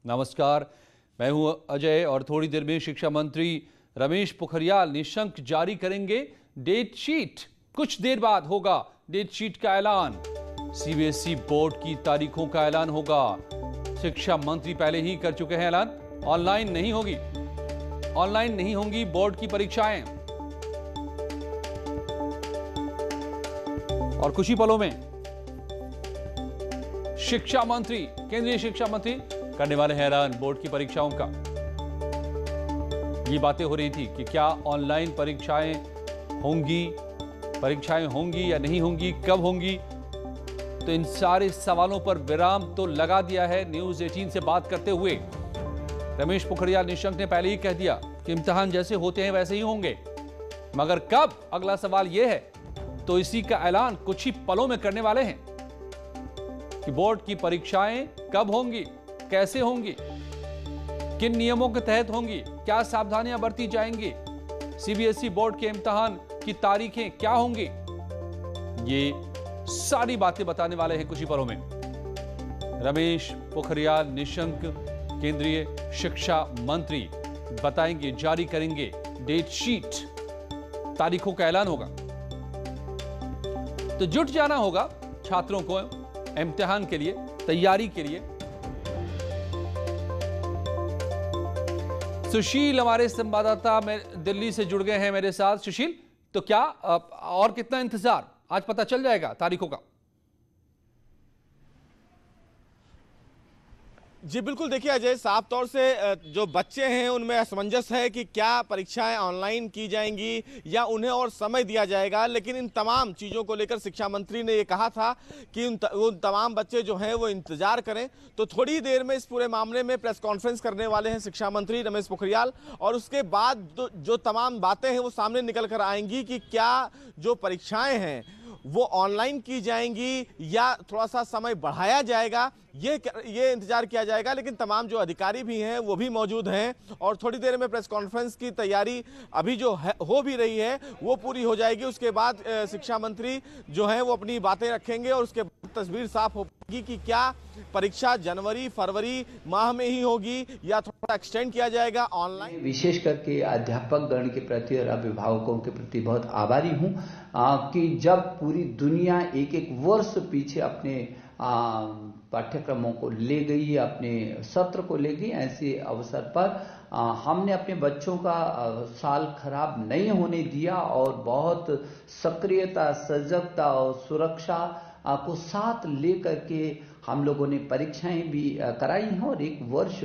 नमस्कार, मैं हूं अजय और थोड़ी देर में शिक्षा मंत्री रमेश पोखरियाल निशंक जारी करेंगे डेट शीट। कुछ देर बाद होगा डेट शीट का ऐलान। सीबीएसई बोर्ड की तारीखों का ऐलान होगा। शिक्षा मंत्री पहले ही कर चुके हैं ऐलान। ऑनलाइन नहीं होंगी बोर्ड की परीक्षाएं। और कुछ ही पलों में केंद्रीय शिक्षा मंत्री करने वाले हैं ऐलान बोर्ड की परीक्षाओं का। ये बातें हो रही थी कि क्या ऑनलाइन परीक्षाएं होंगी या नहीं होंगी, कब होंगी, तो इन सारे सवालों पर विराम तो लगा दिया है न्यूज 18 से बात करते हुए रमेश पोखरियाल निशंक ने पहले ही कह दिया कि इम्तिहान जैसे होते हैं वैसे ही होंगे, मगर कब, अगला सवाल यह है। तो इसी का ऐलान कुछ ही पलों में करने वाले हैं कि बोर्ड की परीक्षाएं कब होंगी, कैसे होंगी, किन नियमों के तहत होंगी, क्या सावधानियां बरती जाएंगी, सीबीएसई बोर्ड के इम्तिहान की तारीखें क्या होंगी। ये सारी बातें बताने वाले हैं कुछ ही पलों में रमेश पोखरियाल निशंक, केंद्रीय शिक्षा मंत्री बताएंगे, जारी करेंगे डेट शीट, तारीखों का ऐलान होगा। तो जुट जाना होगा छात्रों को इम्तिहान के लिए, तैयारी के लिए। सुशील हमारे संवाददाता में दिल्ली से जुड़ गए हैं मेरे साथ। सुशील, तो क्या और कितना इंतजार, आज पता चल जाएगा तारीखों का? जी बिल्कुल, देखिए अजय, साफ तौर से जो बच्चे हैं उनमें असमंजस है कि क्या परीक्षाएं ऑनलाइन की जाएंगी या उन्हें और समय दिया जाएगा। लेकिन इन तमाम चीज़ों को लेकर शिक्षा मंत्री ने ये कहा था कि उन तमाम बच्चे जो हैं वो इंतजार करें। तो थोड़ी देर में इस पूरे मामले में प्रेस कॉन्फ्रेंस करने वाले हैं शिक्षा मंत्री रमेश पोखरियाल, और उसके बाद जो तमाम बातें हैं वो सामने निकल कर आएंगी कि क्या जो परीक्षाएँ हैं वो ऑनलाइन की जाएंगी या थोड़ा सा समय बढ़ाया जाएगा, ये इंतजार किया जाएगा। लेकिन तमाम जो अधिकारी भी हैं वो भी मौजूद हैं और थोड़ी देर में प्रेस कॉन्फ्रेंस की तैयारी अभी जो है हो भी रही है वो पूरी हो जाएगी। उसके बाद शिक्षा मंत्री जो हैं वो अपनी बातें रखेंगे और उसके बाद तस्वीर साफ होगी कि क्या परीक्षा जनवरी फरवरी माह में ही होगी या थोड़ा एक्सटेंड किया जाएगा ऑनलाइन। विशेष करके अध्यापक गण के प्रति और अभिभावकों के प्रति बहुत आभारी हूँ कि जब पूरी दुनिया एक एक वर्ष पीछे अपने पाठ्यक्रमों को ले गई, अपने सत्र को ले गई, ऐसे अवसर पर हमने अपने बच्चों का साल खराब नहीं होने दिया और बहुत सक्रियता, सजगता और सुरक्षा को साथ लेकर के हम लोगों ने परीक्षाएं भी कराई हैं और एक वर्ष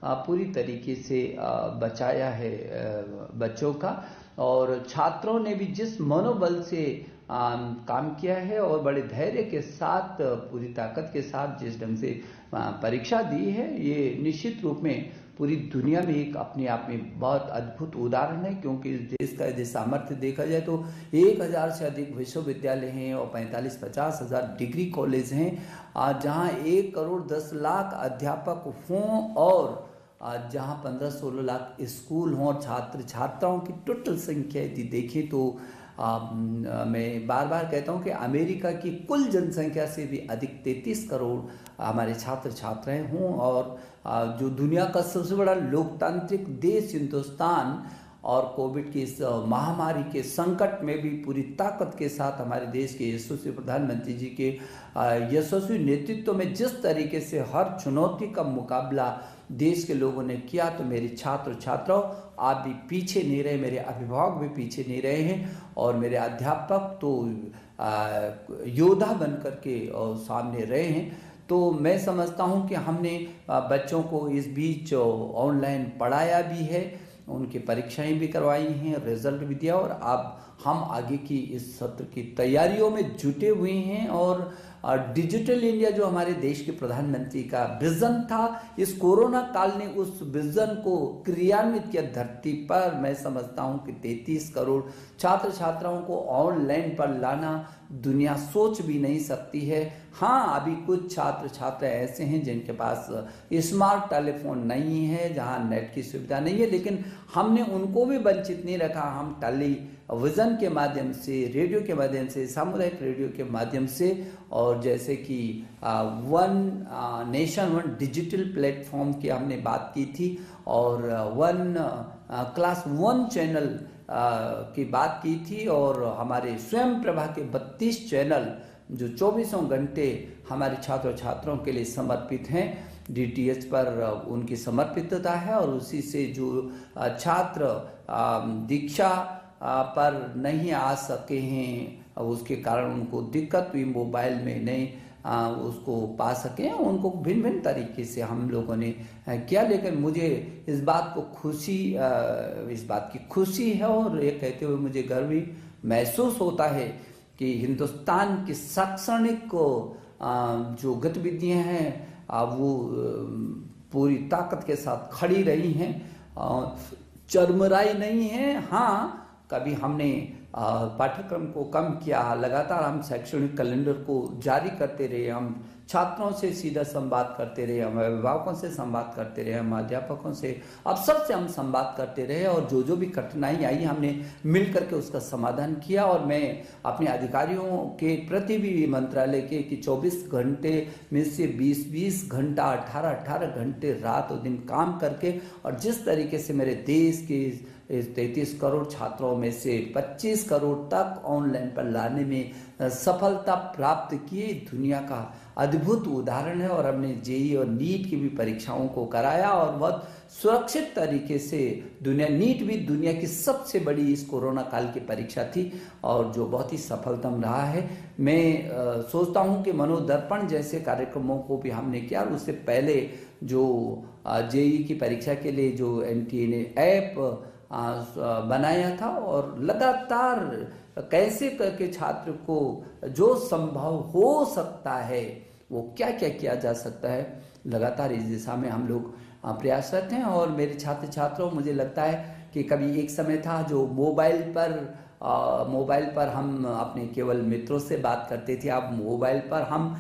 पूरी तरीके से बचाया है बच्चों का। और छात्रों ने भी जिस मनोबल से काम किया है और बड़े धैर्य के साथ, पूरी ताकत के साथ जिस ढंग से परीक्षा दी है, ये निश्चित रूप में पूरी दुनिया में एक अपने आप में बहुत अद्भुत उदाहरण है। क्योंकि इस देश का यदि सामर्थ्य देखा जाए तो 1000 से अधिक विश्वविद्यालय हैं और 45-50 हजार डिग्री कॉलेज हैं, जहां 1 करोड़ 10 लाख अध्यापक हों और जहां 15-16 लाख स्कूल हों और छात्र छात्राओं की टोटल संख्या यदि देखें तो मैं बार बार कहता हूं कि अमेरिका की कुल जनसंख्या से भी अधिक 33 करोड़ हमारे छात्र छात्राएं हों और जो दुनिया का सबसे बड़ा लोकतांत्रिक देश हिंदुस्तान और कोविड की इस महामारी के संकट में भी पूरी ताकत के साथ हमारे देश के यशस्वी प्रधानमंत्री जी के यशस्वी नेतृत्व में जिस तरीके से हर चुनौती का मुकाबला देश के लोगों ने किया, तो मेरे छात्र छात्राओं आप भी पीछे नहीं रहे, मेरे अभिभावक भी पीछे नहीं रहे हैं और मेरे अध्यापक तो योद्धा बन करके और सामने रहे हैं। तो मैं समझता हूं कि हमने बच्चों को इस बीच ऑनलाइन पढ़ाया भी है, उनकी परीक्षाएं भी करवाई हैं, रिजल्ट भी दिया और अब हम आगे की इस सत्र की तैयारियों में जुटे हुए हैं। और डिजिटल इंडिया जो हमारे देश के प्रधानमंत्री का विजन था, इस कोरोना काल ने उस विजन को क्रियान्वित किया धरती पर। मैं समझता हूं कि 33 करोड़ छात्र छात्राओं को ऑनलाइन पर लाना दुनिया सोच भी नहीं सकती है। हाँ, अभी कुछ छात्र छात्रा ऐसे हैं जिनके पास स्मार्ट टेलीफोन नहीं है, जहां नेट की सुविधा नहीं है, लेकिन हमने उनको भी वंचित नहीं रखा। हम विजन के माध्यम से, रेडियो के माध्यम से, सामुदायिक रेडियो के माध्यम से, और जैसे कि one nation one digital platform की हमने बात की थी, और वन क्लास 1 चैनल की बात की थी, और हमारे स्वयं प्रभा के 32 चैनल जो 24 घंटे हमारे छात्र छात्राओं के लिए समर्पित हैं। DTH पर उनकी समर्पितता है, और उसी से जो छात्र दीक्षा पर नहीं आ सके हैं, उसके कारण उनको दिक्कत हुई, मोबाइल में नहीं उसको पा सके, उनको भिन्न भिन्न तरीके से हम लोगों ने किया। लेकिन मुझे इस बात की खुशी है, और ये कहते हुए मुझे गर्व भी महसूस होता है कि हिंदुस्तान की शैक्षणिक जो गतिविधियां हैं वो पूरी ताकत के साथ खड़ी रही हैं, चरमराई नहीं है। हाँ, कभी हमने पाठ्यक्रम को कम किया, लगातार हम शैक्षणिक कैलेंडर को जारी करते रहे, हम छात्रों से सीधा संवाद करते रहे, हम अभिभावकों से संवाद करते रहे, हम अध्यापकों से, अफसर से हम संवाद करते रहे, और जो भी कठिनाई आई हमने मिल करके उसका समाधान किया। और मैं अपने अधिकारियों के प्रति भी मंत्रालय के कि 24 घंटे में से 20-20 घंटा, 18-18 घंटे रात और दिन काम करके, और जिस तरीके से मेरे देश के 33 करोड़ छात्रों में से 25 करोड़ तक ऑनलाइन पर लाने में सफलता प्राप्त की, दुनिया का अद्भुत उदाहरण है। और हमने जेईई और नीट की भी परीक्षाओं को कराया, और बहुत सुरक्षित तरीके से नीट भी दुनिया की सबसे बड़ी इस कोरोना काल की परीक्षा थी, और जो बहुत ही सफलतम रहा है। मैं सोचता हूं कि मनोदर्पण जैसे कार्यक्रमों को भी हमने किया, और उससे पहले जो जेईई की परीक्षा के लिए जो NTA ने ऐप बनाया था, और लगातार कैसे करके छात्र को जो संभव हो सकता है वो क्या क्या किया जा सकता है, लगातार इस दिशा में हम लोग प्रयासरत हैं। और मेरे छात्र छात्रों, मुझे लगता है कि कभी एक समय था जो मोबाइल पर हम अपने केवल मित्रों से बात करते थे, अब मोबाइल पर हम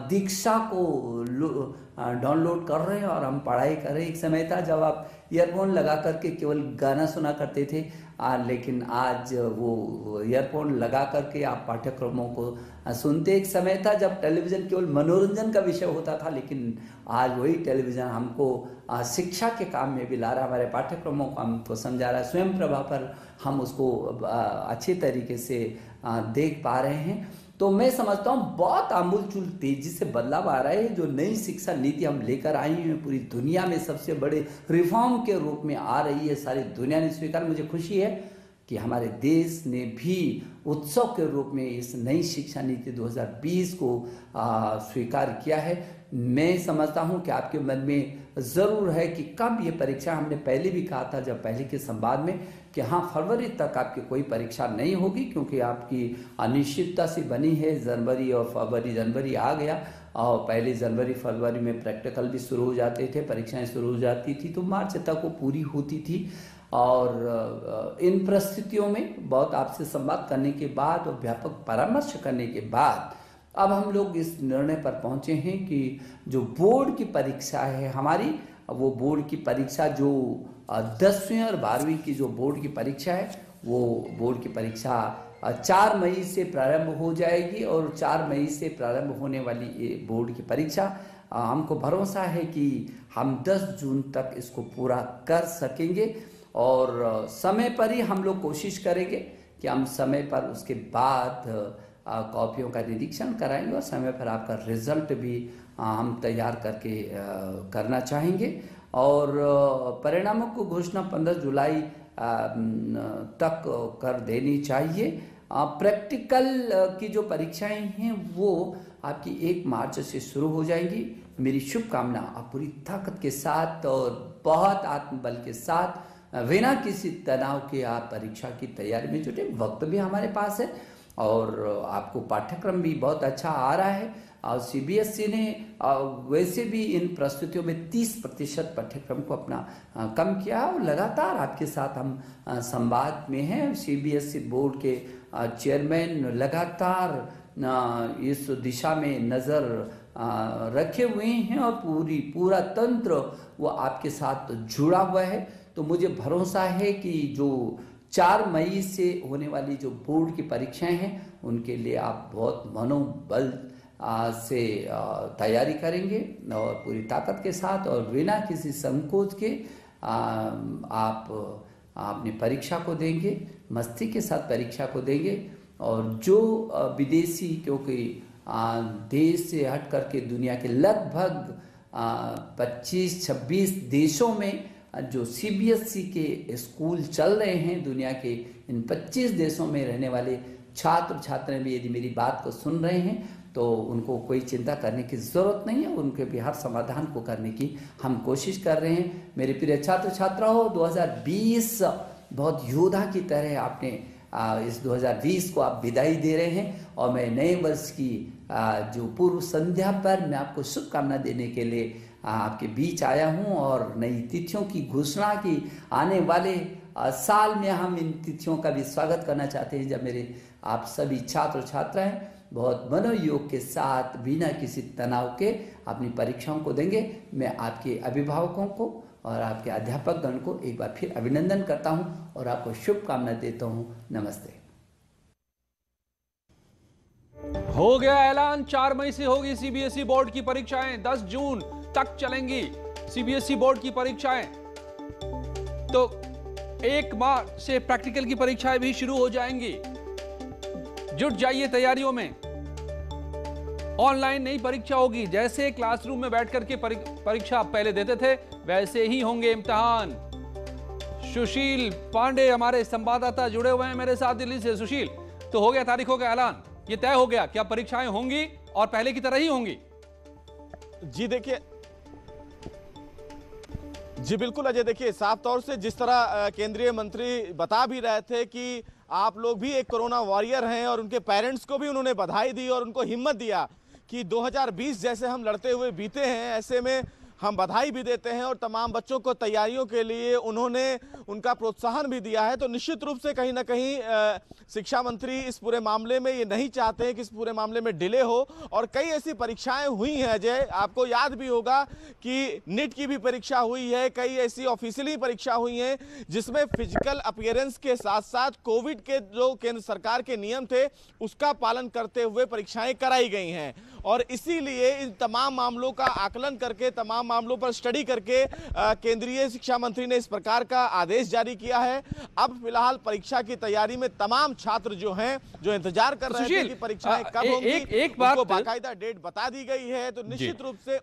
दीक्षा को डाउनलोड कर रहे हैं और हम पढ़ाई कर रहे हैं। एक समय था जब आप ईयरफोन लगा करके केवल गाना सुना करते थे, लेकिन आज वो ईयरफोन लगा करके आप पाठ्यक्रमों को सुनते। एक समय था जब टेलीविज़न केवल मनोरंजन का विषय होता था, लेकिन आज वही टेलीविज़न हमको शिक्षा के काम में भी ला रहा है, हमारे पाठ्यक्रमों को हमको समझा रहा है। स्वयं प्रभा पर हम उसको अच्छे तरीके से देख पा रहे हैं। तो मैं समझता हूँ बहुत आमूलचूल तेजी से बदलाव आ रहा है। जो नई शिक्षा नीति हम लेकर आई हैं, पूरी दुनिया में सबसे बड़े रिफॉर्म के रूप में आ रही है, सारी दुनिया ने स्वीकार। मुझे खुशी है कि हमारे देश ने भी उत्सव के रूप में इस नई शिक्षा नीति 2020 को स्वीकार किया है। मैं समझता हूं कि आपके मन में ज़रूर है कि कब ये परीक्षा, हमने पहले भी कहा था जब पहले के संवाद में कि हाँ, फरवरी तक आपकी कोई परीक्षा नहीं होगी, क्योंकि आपकी अनिश्चितता सी बनी है। जनवरी और फरवरी, जनवरी आ गया और पहले जनवरी फरवरी में प्रैक्टिकल भी शुरू हो जाते थे, परीक्षाएं शुरू हो जाती थी, तो मार्च तक वो पूरी होती थी। और इन परिस्थितियों में बहुत आपसे संवाद करने के बाद और व्यापक परामर्श करने के बाद अब हम लोग इस निर्णय पर पहुंचे हैं कि जो बोर्ड की परीक्षा है हमारी, वो बोर्ड की परीक्षा जो 10वीं और 12वीं की जो बोर्ड की परीक्षा है, वो बोर्ड की परीक्षा 4 मई से प्रारंभ हो जाएगी। और 4 मई से प्रारंभ होने वाली ये बोर्ड की परीक्षा हमको भरोसा है कि हम 10 जून तक इसको पूरा कर सकेंगे। और समय पर ही हम लोग कोशिश करेंगे कि हम समय पर उसके बाद कॉपियों का निरीक्षण कराएंगे और समय पर आपका रिजल्ट भी हम तैयार करके करना चाहेंगे। और परिणामों को घोषणा 15 जुलाई तक कर देनी चाहिए। प्रैक्टिकल की जो परीक्षाएं हैं वो आपकी 1 मार्च से शुरू हो जाएंगी। मेरी शुभकामना, आप पूरी ताकत के साथ और बहुत आत्मबल के साथ बिना किसी तनाव के आप परीक्षा की तैयारी में जुटे। वक्त भी हमारे पास है और आपको पाठ्यक्रम भी बहुत अच्छा आ रहा है। और CBSE ने वैसे भी इन प्रस्तुतियों में 30% पाठ्यक्रम को अपना कम किया और लगातार आपके साथ हम संवाद में हैं। CBSE बोर्ड के चेयरमैन लगातार इस दिशा में नज़र रखे हुए हैं और पूरा तंत्र वो आपके साथ जुड़ा हुआ है। तो मुझे भरोसा है कि जो 4 मई से होने वाली जो बोर्ड की परीक्षाएं हैं उनके लिए आप बहुत मनोबल से तैयारी करेंगे और पूरी ताकत के साथ और बिना किसी संकोच के आप अपनी परीक्षा को देंगे, मस्ती के साथ परीक्षा को देंगे। और जो विदेशी, क्योंकि देश से हट करके दुनिया के लगभग 25-26 देशों में जो CBSE के स्कूल चल रहे हैं, दुनिया के इन 25 देशों में रहने वाले छात्र छात्राएं भी यदि मेरी बात को सुन रहे हैं तो उनको कोई चिंता करने की ज़रूरत नहीं है, उनके भी हर समाधान को करने की हम कोशिश कर रहे हैं। मेरे प्रिय छात्र छात्राओं, 2020 बहुत योद्धा की तरह आपने इस 2020 को आप विदाई दे रहे हैं और मैं नए वर्ष की जो पूर्व संध्या पर मैं आपको शुभकामना देने के लिए आपके बीच आया हूं और नई तिथियों की घोषणा की आने वाले साल में हम इन तिथियों का भी स्वागत करना चाहते हैं, जब मेरे आप सभी छात्र छात्राएं बहुत मनोयोग के साथ बिना किसी तनाव के अपनी परीक्षाओं को देंगे। मैं आपके अभिभावकों को और आपके अध्यापक गण को एक बार फिर अभिनंदन करता हूं और आपको शुभकामना देता हूं। नमस्ते। हो गया ऐलान, 4 मई से होगी CBSE बोर्ड की परीक्षाएं, 10 जून तक चलेंगी CBSE बोर्ड की परीक्षाएं। तो 1 मार्च से प्रैक्टिकल की परीक्षाएं भी शुरू हो जाएंगी। जुट जाइए तैयारियों में। ऑनलाइन नई परीक्षा होगी, जैसे क्लासरूम में बैठ करके परीक्षा पहले देते थे वैसे ही होंगे इम्तिहान। सुशील पांडे हमारे संवाददाता जुड़े हुए हैं मेरे साथ दिल्ली से। सुशील, तो हो गया, तारीखों का ऐलान, ये तय हो गया क्या परीक्षाएं होंगी और पहले की तरह ही होंगी? जी देखिए, जी बिल्कुल अजय, देखिए साफ तौर से जिस तरह केंद्रीय मंत्री बता भी रहे थे कि आप लोग भी एक कोरोना वॉरियर हैं और उनके पेरेंट्स को भी उन्होंने बधाई दी और उनको हिम्मत दिया कि 2020 जैसे हम लड़ते हुए बीते हैं, ऐसे में हम बधाई भी देते हैं और तमाम बच्चों को तैयारियों के लिए उन्होंने उनका प्रोत्साहन भी दिया है। तो निश्चित रूप से कहीं ना कहीं शिक्षा मंत्री इस पूरे मामले में ये नहीं चाहते हैं कि इस पूरे मामले में डिले हो। और कई ऐसी परीक्षाएं हुई हैं अजय, आपको याद भी होगा कि नीट की भी परीक्षा हुई है, कई ऐसी ऑफिशियली परीक्षा हुई हैं जिसमें फिजिकल अपीयरेंस के साथ साथ कोविड के जो केंद्र सरकार के नियम थे उसका पालन करते हुए परीक्षाएं कराई गई हैं। और इसीलिए इन तमाम मामलों का आकलन करके, तमाम मामलों पर स्टडी करके केंद्रीय शिक्षा मंत्री ने इस प्रकार का आदेश जारी किया है। अब फिलहाल परीक्षा की तैयारी में तमाम छात्र जो हैं, जो इंतजार कर रहे थे कि परीक्षाएं कब होंगी, उनको बाकायदा डेट बता दी गई है। तो निश्चित रूप से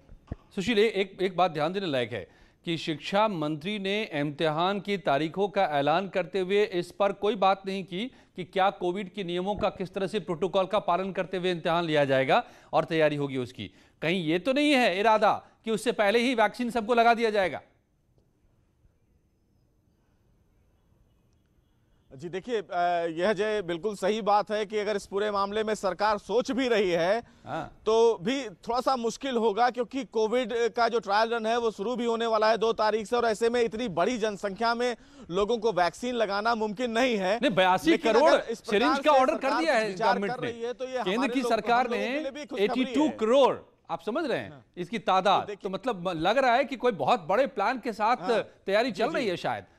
सुशील, एक बात ध्यान देने लायक है कि शिक्षा मंत्री ने इम्तिहान की तारीखों का ऐलान करते हुए इस पर कोई बात नहीं की कि क्या कोविड के नियमों का, किस तरह से प्रोटोकॉल का पालन करते हुए इम्तिहान लिया जाएगा और तैयारी होगी उसकी। कहीं ये तो नहीं है इरादा कि उससे पहले ही वैक्सीन सबको लगा दिया जाएगा? जी देखिए, यह जय बिल्कुल सही बात है कि अगर इस पूरे मामले में सरकार सोच भी रही है तो भी थोड़ा सा मुश्किल होगा, क्योंकि कोविड का जो ट्रायल रन है वो शुरू भी होने वाला है 2 तारीख से और ऐसे में इतनी बड़ी जनसंख्या में लोगों को वैक्सीन लगाना मुमकिन नहीं है। 82 करोड़ सिरिंज का ऑर्डर कर दिया है गवर्नमेंट ने, तो ये केंद्र की सरकार ने 82 करोड़, आप समझ रहे हैं इसकी तादाद। तो मतलब लग रहा है कि कोई बहुत बड़े प्लान के साथ तैयारी चल रही है शायद।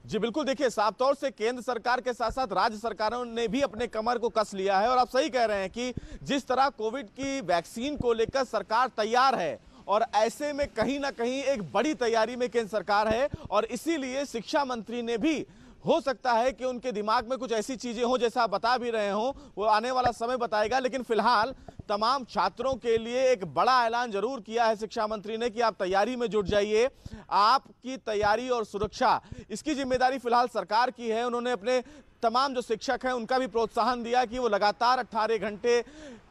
जी बिल्कुल, देखिए साफ तौर से केंद्र सरकार के साथ साथ राज्य सरकारों ने भी अपने कमर को कस लिया है। और आप सही कह रहे हैं कि जिस तरह कोविड की वैक्सीन को लेकर सरकार तैयार है और ऐसे में कहीं ना कहीं एक बड़ी तैयारी में केंद्र सरकार है और इसीलिए शिक्षा मंत्री ने भी, हो सकता है कि उनके दिमाग में कुछ ऐसी चीजें हो जैसा आप बता भी रहे हो, वो आने वाला समय बताएगा। लेकिन फिलहाल तमाम छात्रों के लिए एक बड़ा ऐलान जरूर किया है शिक्षा मंत्री ने कि आप तैयारी में जुट जाइए। आपकी तैयारी और सुरक्षा, इसकी जिम्मेदारी फिलहाल सरकार की है। उन्होंने अपने तमाम जो शिक्षक हैं उनका भी प्रोत्साहन दिया कि वो लगातार 18 घंटे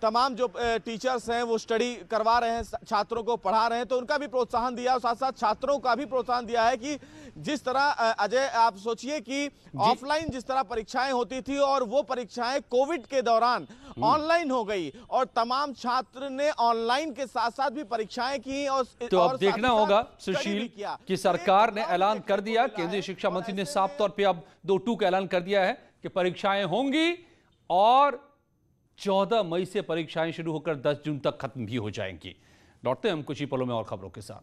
तमाम जो टीचर्स हैं वो स्टडी करवा रहे हैं, छात्रों को पढ़ा रहे हैं, तो उनका भी प्रोत्साहन दिया और साथ साथ छात्रों का भी प्रोत्साहन दिया है कि जिस तरह अजय आप सोचिए कि ऑफलाइन जिस तरह परीक्षाएं होती थी और वो परीक्षाएं कोविड के दौरान ऑनलाइन हो गई और तमाम छात्र ने ऑनलाइन के साथ साथ भी परीक्षाएं की। और तो अब देखना होगा सुशील कि सरकार ने ऐलान कर दिया, केंद्रीय शिक्षा मंत्री ने साफ तौर पे अब 2 का ऐलान कर दिया है कि परीक्षाएं होंगी और 14 मई से परीक्षाएं शुरू होकर 10 जून तक खत्म भी हो जाएंगी। लौटते हैं हम कुछ ही पलों में और खबरों के साथ।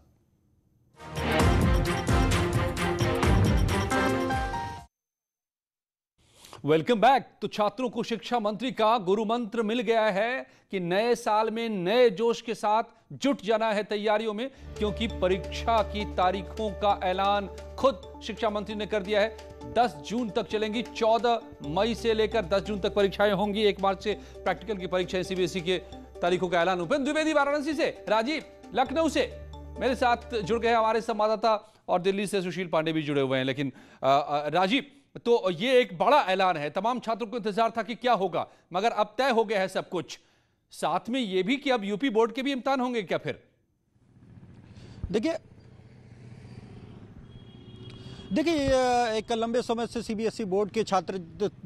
Welcome back. तो छात्रों को शिक्षा मंत्री का गुरु मंत्र मिल गया है कि नए साल में नए जोश के साथ जुट जाना है तैयारियों में, क्योंकि परीक्षा की तारीखों का ऐलान खुद शिक्षा मंत्री ने कर दिया है। 10 जून तक चलेंगी, 14 मई से लेकर 10 जून तक परीक्षाएं होंगी। 1 मार्च से प्रैक्टिकल की परीक्षाएं, सीबीएसई के तारीखों का ऐलान। उपेंद्र द्विवेदी वाराणसी से, राजीव लखनऊ से मेरे साथ जुड़ गए हमारे संवाददाता, और दिल्ली से सुशील पांडे भी जुड़े हुए हैं। लेकिन राजीव, तो ये एक बड़ा ऐलान है, तमाम छात्रों को इंतजार था कि क्या होगा, मगर अब तय हो गया है सब कुछ। साथ में यह भी कि अब यूपी बोर्ड के भी इम्तिहान होंगे क्या फिर? देखिए एक लंबे समय से सीबीएसई बोर्ड के छात्र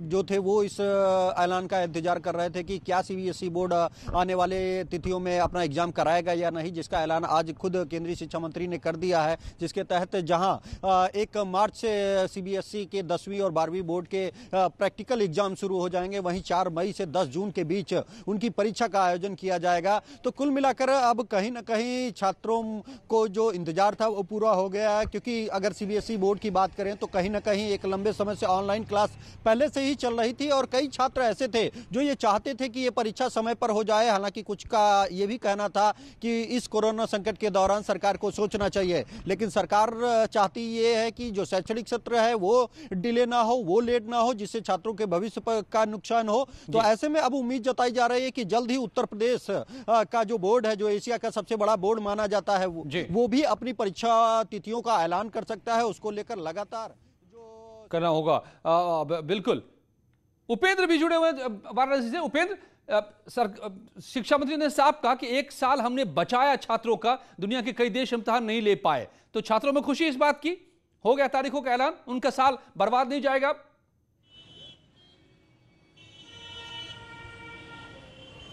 जो थे वो इस ऐलान का इंतजार कर रहे थे कि क्या सीबीएसई बोर्ड आने वाले तिथियों में अपना एग्जाम कराएगा या नहीं, जिसका ऐलान आज खुद केंद्रीय शिक्षा मंत्री ने कर दिया है। जिसके तहत जहां 1 मार्च से सीबीएसई के 10वीं और 12वीं बोर्ड के प्रैक्टिकल एग्जाम शुरू हो जाएंगे, वहीं 4 मई से 10 जून के बीच उनकी परीक्षा का आयोजन किया जाएगा। तो कुल मिलाकर अब कहीं ना कहीं छात्रों को जो इंतजार था वो पूरा हो गया है, क्योंकि अगर सीबीएसई बोर्ड की बात करें तो कहीं ना कहीं एक लंबे समय से ऑनलाइन क्लास पहले से ही चल रही थी, और कई छात्र ऐसे थे जो ये चाहते थे कि ये परीक्षा समय पर हो जाए। हालांकि कुछ का ये भी कहना था कि इस कोरोना संकट के दौरान सरकार को सोचना चाहिए, लेकिन सरकार चाहती ये है कि जो शैक्षणिक सत्र है वो डिले ना हो, वो लेट ना हो, जिससे छात्रों के भविष्य का नुकसान हो। तो ऐसे में अब उम्मीद जताई जा रही है कि जल्द ही उत्तर प्रदेश का जो बोर्ड है, जो एशिया का सबसे बड़ा बोर्ड माना जाता है, वो भी अपनी परीक्षा तिथियों का ऐलान कर सकता है। उसको लेकर लगातार जो करना होगा। बिल्कुल, उपेंद्र भी जुड़े हुए वाराणसी से। उपेंद्र, शिक्षा मंत्री ने साफ कहा कि 1 साल हमने बचाया छात्रों का, दुनिया के कई देश इम्तिहान नहीं ले पाए, तो छात्रों में खुशी इस बात की, हो गया तारीखों का ऐलान, उनका साल बर्बाद नहीं जाएगा।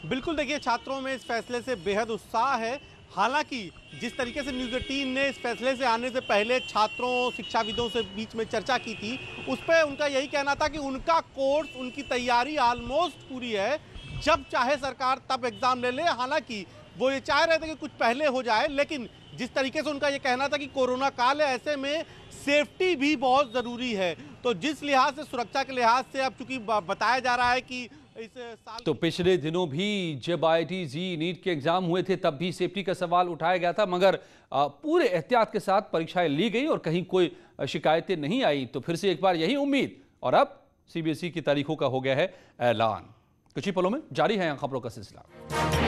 बिल्कुल, देखिए छात्रों में इस फैसले से बेहद उत्साह है। हालांकि जिस तरीके से न्यूज़ 18 ने इस फैसले से आने से पहले छात्रों शिक्षाविदों से बीच में चर्चा की थी, उस पर उनका यही कहना था कि उनका कोर्स, उनकी तैयारी ऑलमोस्ट पूरी है, जब चाहे सरकार तब एग्ज़ाम ले ले। हालांकि वो ये चाह रहे थे कि कुछ पहले हो जाए, लेकिन जिस तरीके से उनका ये कहना था कि कोरोना काल है, ऐसे में सेफ्टी भी बहुत ज़रूरी है। तो जिस लिहाज से, सुरक्षा के लिहाज से अब चूंकि बताया जा रहा है कि इस साल, तो पिछले दिनों भी जब IIT-JEE नीट के एग्जाम हुए थे तब भी सेफ्टी का सवाल उठाया गया था, मगर पूरे एहतियात के साथ परीक्षाएं ली गई और कहीं कोई शिकायतें नहीं आई। तो फिर से एक बार यही उम्मीद, और अब सीबीएसई की तारीखों का हो गया है ऐलान। कुछ ही पलों में जारी है खबरों का सिलसिला।